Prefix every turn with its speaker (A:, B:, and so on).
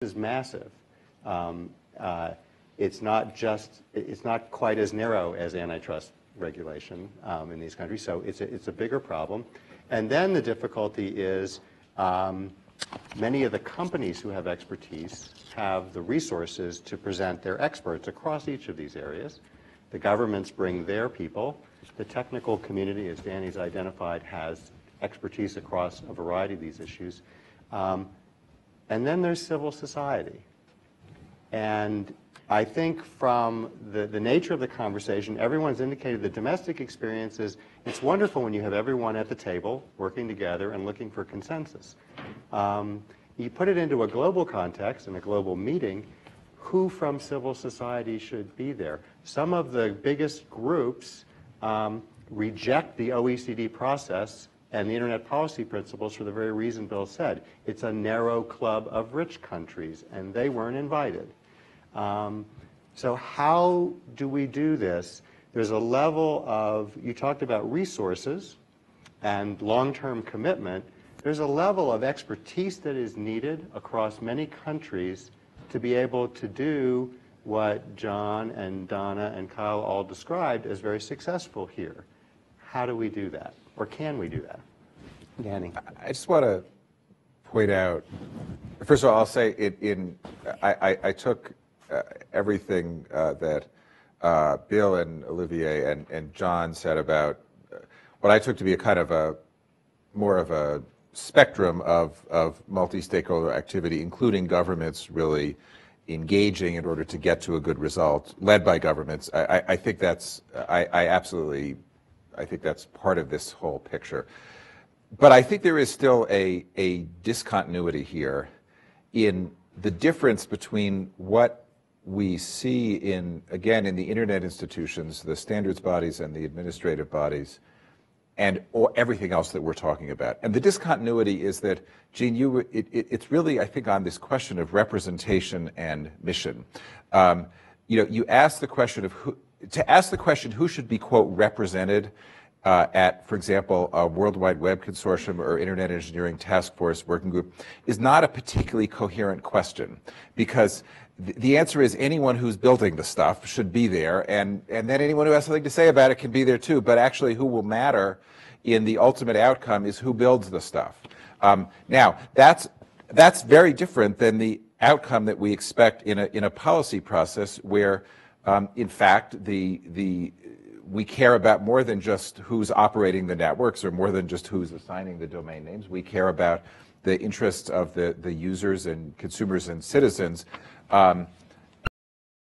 A: is massive. It's not quite as narrow as antitrust regulation in these countries, so it's a bigger problem. And then the difficulty is many of the companies who have expertise have the resources to present their experts across each of these areas. The governments bring their people. The technical community, as Danny's identified, has expertise across a variety of these issues. And then there's civil society. And I think from the nature of the conversation, everyone's indicated the domestic experiences. It's wonderful when you have everyone at the table working together and looking for consensus. You put it into a global context, in a global meeting, who from civil society should be there? Some of the biggest groups reject the OECD process and the Internet policy principles for the very reason Bill said. It's a narrow club of rich countries, and they weren't invited. So how do we do this? There's a level of, you talked about resources and long-term commitment. There's a level of expertise that is needed across many countries to be able to do what John and Donna and Kyle all described as very successful here. How do we do that? Or can we do that? Danny.
B: I just want to point out, first of all, I'll say I took everything that Bill and Olivier and John said about what I took to be a kind of more of a spectrum of multi-stakeholder activity, including governments really engaging in order to get to a good result, led by governments. I think that's, I think that's part of this whole picture. But I think there is still a discontinuity here in the difference between what we see in, again, in the Internet institutions, the standards bodies and the administrative bodies, and everything else that we're talking about. And the discontinuity is that, Gene, it's really, I think, on this question of representation and mission. You ask the question of who should be, quote, represented at, for example, a World Wide Web Consortium or Internet Engineering Task Force Working Group is not a particularly coherent question, because the answer is anyone who's building the stuff should be there, and then anyone who has something to say about it can be there too, but actually who will matter in the ultimate outcome is who builds the stuff. Now, that's very different than the outcome that we expect in a policy process where, in fact, we care about more than just who's operating the networks or more than just who's assigning the domain names. We care about the interests of the users and consumers and citizens.